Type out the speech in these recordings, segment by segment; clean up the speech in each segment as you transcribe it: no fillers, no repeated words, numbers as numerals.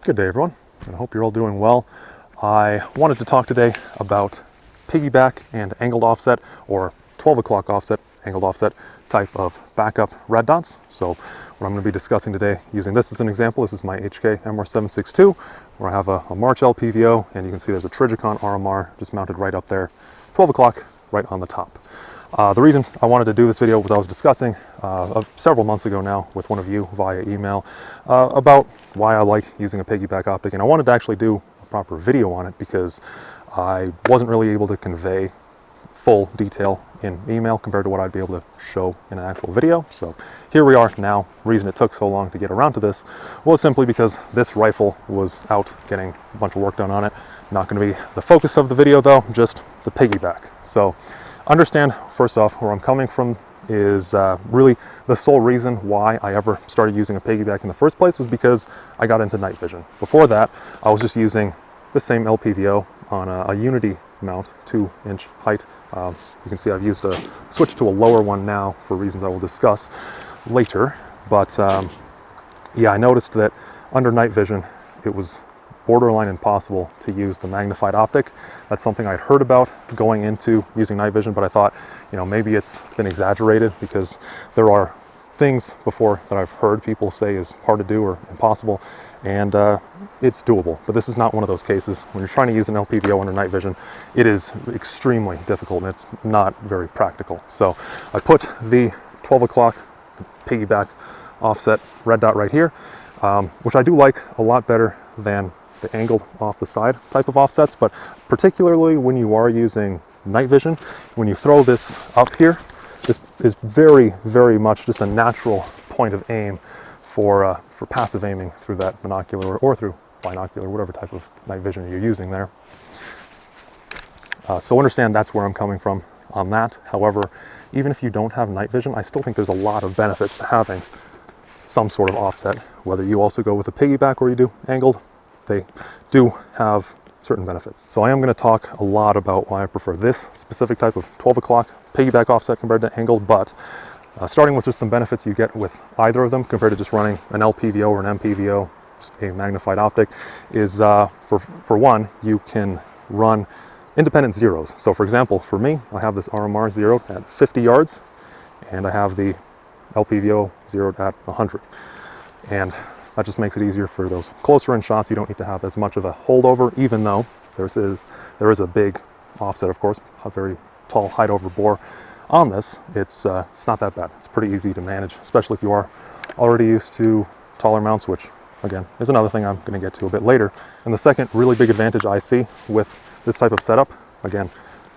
Good day, everyone, and I hope you're all doing well. I wanted to talk today about piggyback and angled offset, or 12 o'clock offset, angled offset type of backup red dots. So what I'm going to be discussing today, using this as an example, this is my HK MR762, where I have a March LPVO, and you can see there's a Trijicon RMR just mounted right up there, 12 o'clock right on the top. The reason I wanted to do this video was I was discussing several months ago now with one of you via email about why I like using a piggyback optic, and I wanted to actually do a proper video on it because I wasn't really able to convey full detail in email compared to what I'd be able to show in an actual video. So here we are now. The reason it took so long to get around to this was simply because this rifle was out getting a bunch of work done on it. Not going to be the focus of the video though, just the piggyback. So understand, first off, where I'm coming from is really the sole reason why I ever started using a piggyback in the first place was because I got into night vision. Before that, I was just using the same LPVO on a Unity mount, 2-inch height. You can see I've used a switch to a lower one now for reasons I will discuss later. But yeah, I noticed that under night vision, it was borderline impossible to use the magnified optic. That's something I'd heard about going into using night vision, but I thought, you know, maybe it's been exaggerated because there are things before that I've heard people say is hard to do or impossible, and it's doable. But this is not one of those cases. When you're trying to use an LPVO under night vision, it is extremely difficult and it's not very practical. So I put the 12 o'clock piggyback offset red dot right here, which I do like a lot better than the angled off the side type of offsets, but particularly when you are using night vision, when you throw this up here, this is very, very much just a natural point of aim for passive aiming through that binocular or through binocular, whatever type of night vision you're using there. So understand that's where I'm coming from on that. However, even if you don't have night vision, I still think there's a lot of benefits to having some sort of offset, whether you also go with a piggyback or you do angled. They do have certain benefits. So I am going to talk a lot about why I prefer this specific type of 12 o'clock piggyback offset compared to angled, but starting with just some benefits you get with either of them compared to just running an LPVO or an MPVO, just a magnified optic, is for one, you can run independent zeros. So for example, for me, I have this RMR zeroed at 50 yards, and I have the LPVO zeroed at 100. And that just makes it easier for those closer in shots. You don't need to have as much of a holdover, even though there is a big offset, of course, a very tall height over bore on this. It's not that bad. It's pretty easy to manage, especially if you are already used to taller mounts, which again is another thing I'm going to get to a bit later. And the second really big advantage I see with this type of setup, again,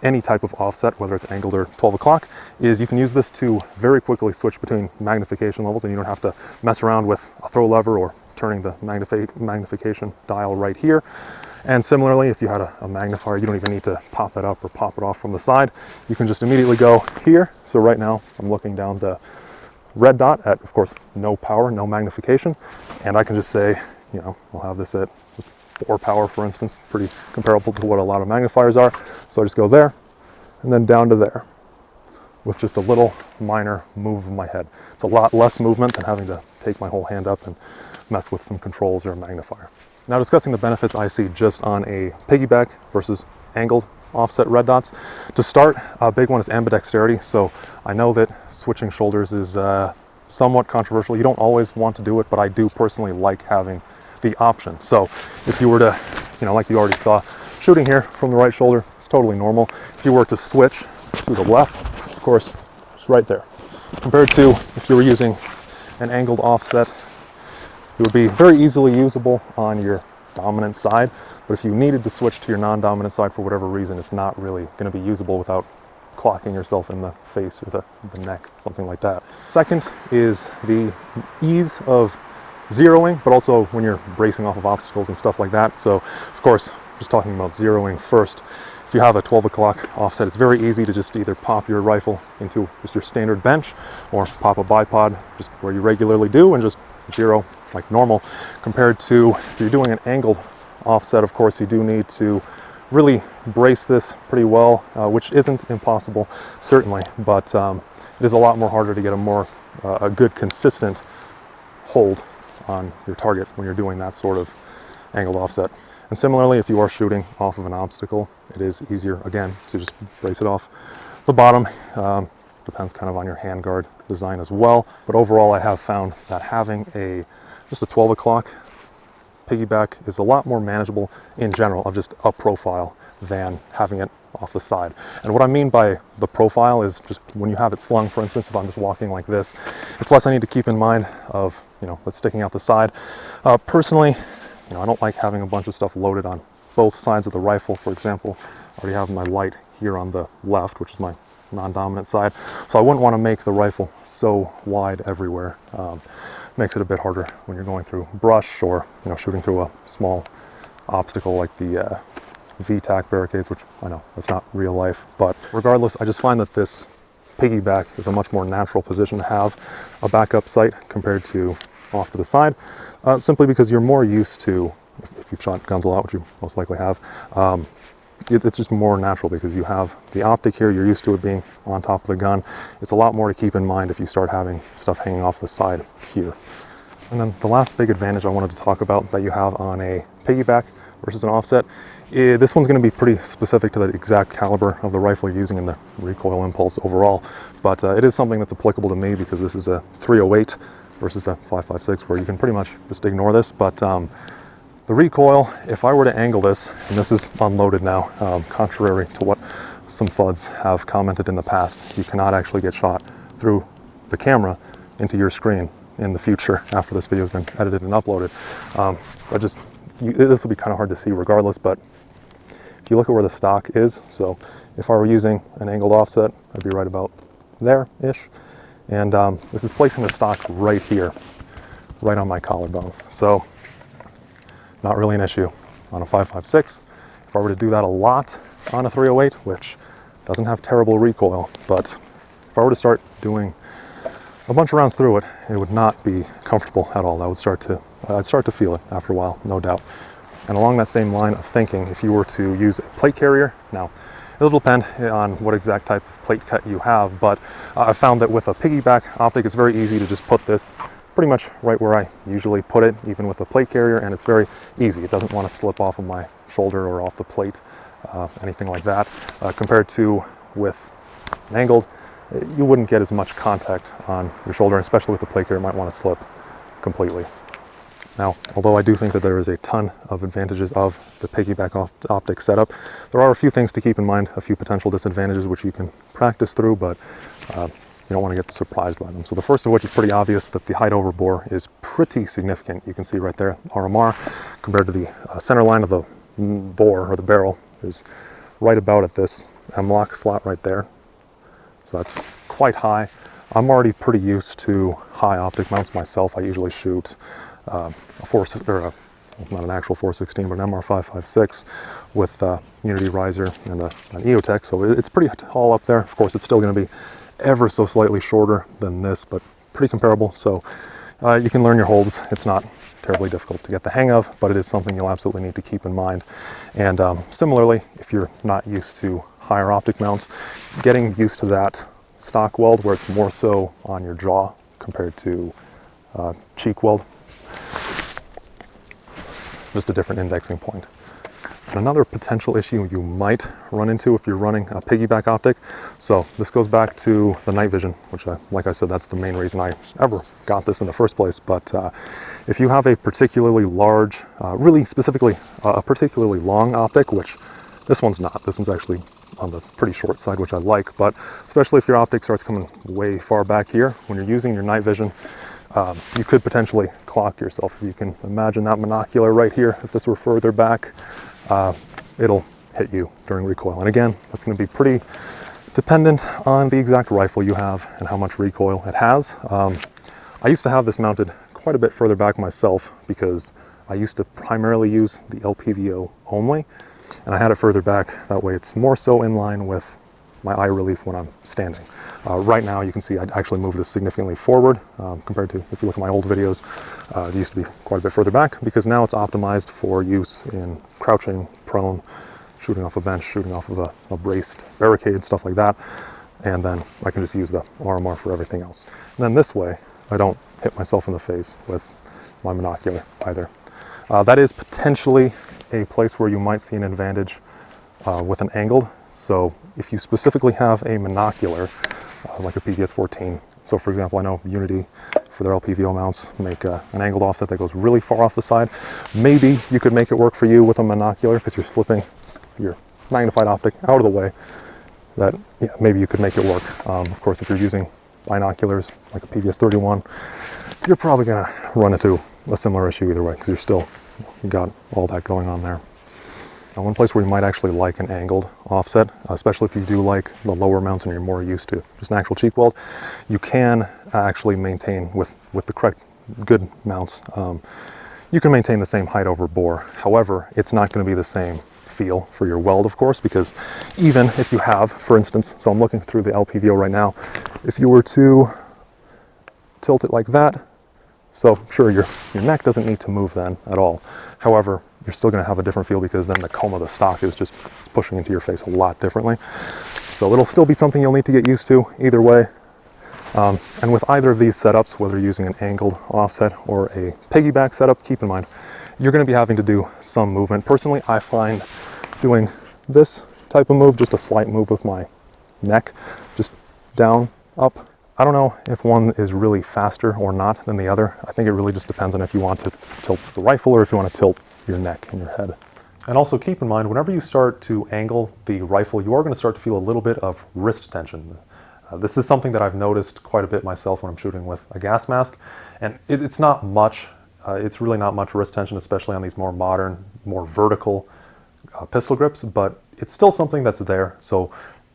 any type of offset, whether it's angled or 12 o'clock, is you can use this to very quickly switch between magnification levels, and you don't have to mess around with a throw lever or turning the magnification dial right here. And similarly, if you had a magnifier, you don't even need to pop that up or pop it off from the side. You can just immediately go here. So right now I'm looking down the red dot at, of course, no power, no magnification, and I can just say, you know, I'll have this at 4 power, for instance, pretty comparable to what a lot of magnifiers are. So I just go there and then down to there with just a little minor move of my head. It's a lot less movement than having to take my whole hand up and mess with some controls or a magnifier. Now, discussing the benefits I see just on a piggyback versus angled offset red dots. To start, a big one is ambidexterity. So I know that switching shoulders is somewhat controversial. You don't always want to do it, but I do personally like having the option. So if you were to, you know, like you already saw, shooting here from the right shoulder, it's totally normal. If you were to switch to the left, of course, it's right there. Compared to if you were using an angled offset, it would be very easily usable on your dominant side, but if you needed to switch to your non-dominant side for whatever reason, it's not really going to be usable without clocking yourself in the face or the neck, something like that. Second is the ease of zeroing, but also when you're bracing off of obstacles and stuff like that. So of course, just talking about zeroing first, if you have a 12 o'clock offset, it's very easy to just either pop your rifle into just your standard bench or pop a bipod just where you regularly do and just zero like normal. Compared to if you're doing an angled offset, of course, you do need to really brace this pretty well, which isn't impossible, certainly, but it is a lot more harder to get a good consistent hold on your target when you're doing that sort of angled offset. And similarly, if you are shooting off of an obstacle, it is easier, again, to just brace it off the bottom. Depends kind of on your handguard design as well. But overall, I have found that having just a 12 o'clock piggyback is a lot more manageable in general of just up profile than having it off the side. And what I mean by the profile is just when you have it slung, for instance, if I'm just walking like this, it's less I need to keep in mind of, what's sticking out the side. Personally, I don't like having a bunch of stuff loaded on both sides of the rifle. For example, I already have my light here on the left, which is my non-dominant side. So I wouldn't want to make the rifle so wide everywhere. Makes it a bit harder when you're going through brush or shooting through a small obstacle like the VTAC barricades, which I know that's not real life. But regardless, I just find that this piggyback is a much more natural position to have a backup sight compared to off to the side, simply because you're more used to, if you've shot guns a lot, which you most likely have, it's just more natural because you have the optic here, you're used to it being on top of the gun. It's a lot more to keep in mind if you start having stuff hanging off the side here. And then the last big advantage I wanted to talk about that you have on a piggyback versus an offset, this one's going to be pretty specific to the exact caliber of the rifle you're using and the recoil impulse overall, but it is something that's applicable to me because this is a 308 versus a 5.56 where you can pretty much just ignore this. But the recoil, if I were to angle this, and this is unloaded now, contrary to what some FUDs have commented in the past, you cannot actually get shot through the camera into your screen in the future after this video has been edited and uploaded. This will be kind of hard to see regardless, but if you look at where the stock is, so if I were using an angled offset, I'd be right about there-ish. And this is placing the stock right here, right on my collarbone. So not really an issue on a 5.56. If I were to do that a lot on a 308, which doesn't have terrible recoil, but if I were to start doing a bunch of rounds through it, it would not be comfortable at all. I'd start to feel it after a while, no doubt. And along that same line of thinking, if you were to use a plate carrier, now it'll depend on what exact type of plate cut you have, but I've found that with a piggyback optic, it's very easy to just put this pretty much right where I usually put it, even with a plate carrier, and it's very easy. It doesn't want to slip off of my shoulder or off the plate, anything like that. Compared to with an angled, you wouldn't get as much contact on your shoulder, especially with the plate carrier, it might want to slip completely. Now, although I do think that there is a ton of advantages of the piggyback optic setup, there are a few things to keep in mind, a few potential disadvantages which you can practice through, but you don't want to get surprised by them. So the first of which is pretty obvious, that the height over bore is pretty significant. You can see right there, RMR, compared to the center line of the bore, or the barrel, is right about at this M-lock slot right there. So that's quite high. I'm already pretty used to high optic mounts myself. I usually shoot not an actual 416, but an MR556 with Unity riser and an EOTech. So it's pretty tall up there. Of course, it's still going to be ever so slightly shorter than this, but pretty comparable. So you can learn your holds. It's not terribly difficult to get the hang of, but it is something you'll absolutely need to keep in mind. And similarly, if you're not used to higher optic mounts, getting used to that stock weld where it's more so on your jaw compared to cheek weld, just a different indexing point. And another potential issue you might run into if you're running a piggyback optic, so this goes back to the night vision, which like I said, that's the main reason I ever got this in the first place. But if you have a particularly large, really specifically a particularly long optic, which this one's not, this one's actually on the pretty short side, which I like, but especially if your optic starts coming way far back here, when you're using your night vision, you could potentially clock yourself. You can imagine that monocular right here. If this were further back, it'll hit you during recoil. And again, that's going to be pretty dependent on the exact rifle you have and how much recoil it has. I used to have this mounted quite a bit further back myself because I used to primarily use the LPVO only, and I had it further back. That way it's more so in line with my eye relief when I'm standing. Right now you can see I actually moved this significantly forward compared to, if you look at my old videos, it used to be quite a bit further back, because now it's optimized for use in crouching, prone, shooting off a bench, shooting off of a braced barricade, stuff like that. And then I can just use the RMR for everything else. And then this way, I don't hit myself in the face with my monocular either. That is potentially a place where you might see an advantage with an angled. So if you specifically have a monocular, like a PVS-14, so for example, I know Unity for their LPVO mounts make an angled offset that goes really far off the side. Maybe you could make it work for you with a monocular because you're slipping your magnified optic out of the way. That, yeah, maybe you could make it work. Of course, if you're using binoculars like a PVS-31, you're probably going to run into a similar issue either way because you got all that going on there. Now, one place where you might actually like an angled offset, especially if you do like the lower mounts and you're more used to just an actual cheek weld, you can actually maintain with the correct good mounts. You can maintain the same height over bore. However, it's not going to be the same feel for your weld, of course, because even if you have, for instance, so I'm looking through the LPVO right now, if you were to tilt it like that, so sure, your neck doesn't need to move then at all. However, you're still going to have a different feel because then the comb of the stock is just pushing into your face a lot differently. So it'll still be something you'll need to get used to either way. And with either of these setups, whether you're using an angled offset or a piggyback setup, keep in mind, you're going to be having to do some movement. Personally, I find doing this type of move, just a slight move with my neck, just down, up. I don't know if one is really faster or not than the other. I think it really just depends on if you want to tilt the rifle or if you want to tilt your neck and your head. And also keep in mind, whenever you start to angle the rifle, you are going to start to feel a little bit of wrist tension. This is something that I've noticed quite a bit myself when I'm shooting with a gas mask, and it's not much. It's really not much wrist tension, especially on these more modern, more vertical pistol grips, but it's still something that's there. So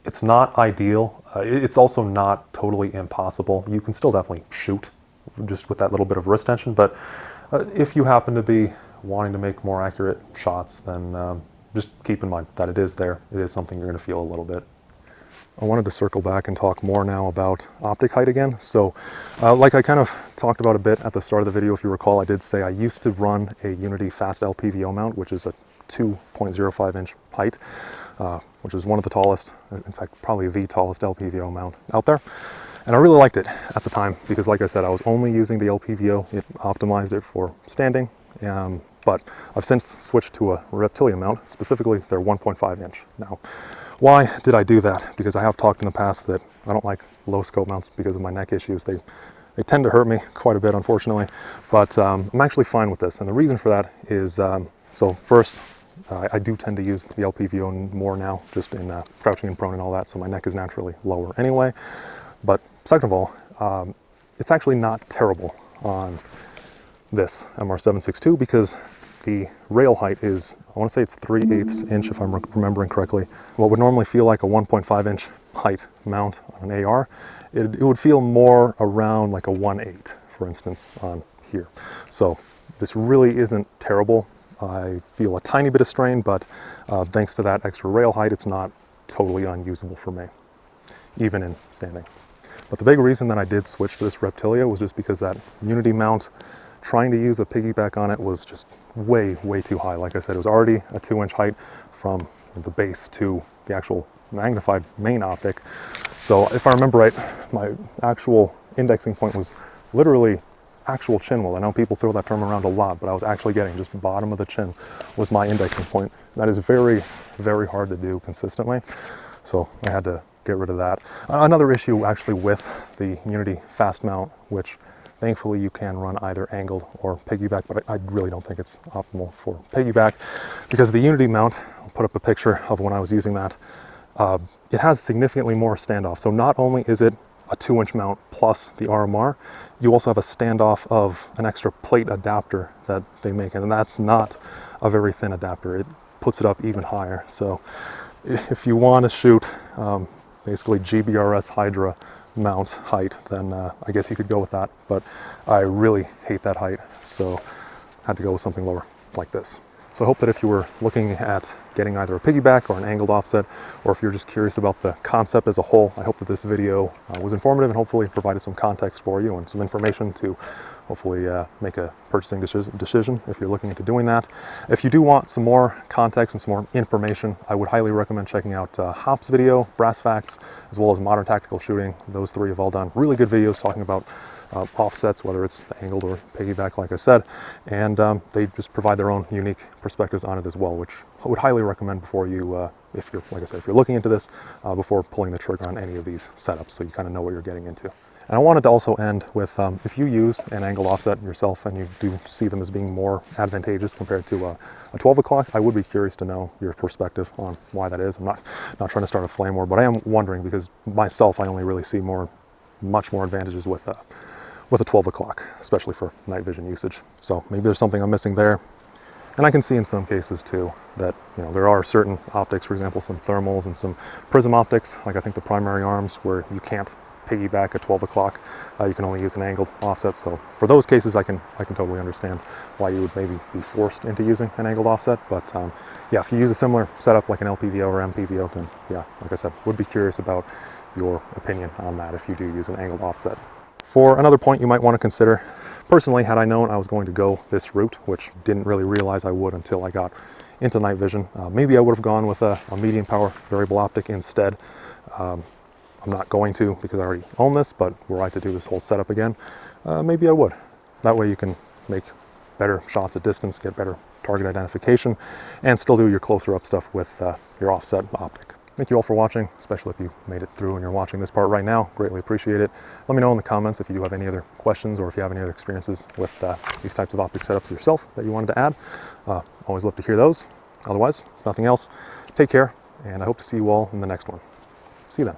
it's not ideal. It's also not totally impossible. You can still definitely shoot just with that little bit of wrist tension, but if you happen to be wanting to make more accurate shots, then just keep in mind that it is there. It is something you're going to feel a little bit. I wanted to circle back and talk more now about optic height again. So like I kind of talked about a bit at the start of the video, if you recall, I did say I used to run a Unity fast LPVO mount, which is a 2.05 inch height, which is one of the tallest, in fact, probably the tallest LPVO mount out there. And I really liked it at the time because, like I said, I was only using the LPVO. It optimized it for standing, but I've since switched to a Reptilia mount, specifically their 1.5 inch. Now, why did I do that? Because I have talked in the past that I don't like low scope mounts because of my neck issues. They tend to hurt me quite a bit, unfortunately, but I'm actually fine with this. And the reason for that is, so first, I do tend to use the LPVO more now, just in crouching and prone and all that, so my neck is naturally lower anyway. But second of all, it's actually not terrible on this MR762 because the rail height is, I want to say it's 3/8 inch if I'm remembering correctly. What would normally feel like a 1.5 inch height mount on an AR, it would feel more around like a 1/8, for instance, on here. So this really isn't terrible. I feel a tiny bit of strain, but thanks to that extra rail height, it's not totally unusable for me, even in standing. But the big reason that I did switch to this Reptilia was just because that Unity mount, trying to use a piggyback on it was just way too high. Like I said, it was already a 2-inch height from the base to the actual magnified main optic. So if I remember right, my actual indexing point was literally actual chin weld. I know people throw that term around a lot, but I was actually getting just bottom of the chin was my indexing point. That is very hard to do consistently. So I had to get rid of that. Another issue actually with the Unity fast mount, which thankfully you can run either angled or piggyback, but I really don't think it's optimal for piggyback because the Unity mount, I'll put up a picture of when I was using that, it has significantly more standoff. So not only is it a 2-inch mount plus the RMR, you also have a standoff of an extra plate adapter that they make, and that's not a very thin adapter. It puts it up even higher. So if you want to shoot basically GBRS Hydra mount height, then I guess you could go with that, but I really hate that height, so I had to go with something lower like this. So I hope that if you were looking at getting either a piggyback or an angled offset, or if you're just curious about the concept as a whole, I hope that this video was informative and hopefully provided some context for you and some information to hopefully make a purchasing decision if you're looking into doing that. If you do want some more context and some more information, I would highly recommend checking out Hop's video, Brass Facts, as well as Modern Tactical Shooting. Those three have all done really good videos talking about offsets, whether it's angled or piggyback, like I said, and they just provide their own unique perspectives on it as well, which I would highly recommend before you, if you're, like I said, if you're looking into this, before pulling the trigger on any of these setups, so you kind of know what you're getting into. And I wanted to also end with, if you use an angled offset yourself and you do see them as being more advantageous compared to a 12 o'clock, I would be curious to know your perspective on why that is. I'm not trying to start a flame war, but I am wondering, because myself, I only really see much more advantages with a 12 o'clock, especially for night vision usage. So maybe there's something I'm missing there. And I can see in some cases too that, you know, there are certain optics, for example, some thermals and some prism optics, like I think the primary arms, where you can't piggyback at 12 o'clock. You can only use an angled offset. So for those cases, I can totally understand why you would maybe be forced into using an angled offset. But yeah, if you use a similar setup like an LPVO or MPVO, then yeah, like I said, would be curious about your opinion on that if you do use an angled offset. For another point you might want to consider, personally, had I known I was going to go this route, which didn't really realize I would until I got into night vision, maybe I would have gone with a medium power variable optic instead. I'm not going to, because I already own this, but were I to do this whole setup again, maybe I would. That way you can make better shots at distance, get better target identification, and still do your closer up stuff with your offset optic. Thank you all for watching, especially if you made it through and you're watching this part right now. Greatly appreciate it. Let me know in the comments if you do have any other questions, or if you have any other experiences with these types of optic setups yourself that you wanted to add. Always love to hear those. Otherwise, if nothing else, take care, and I hope to see you all in the next one. See you then.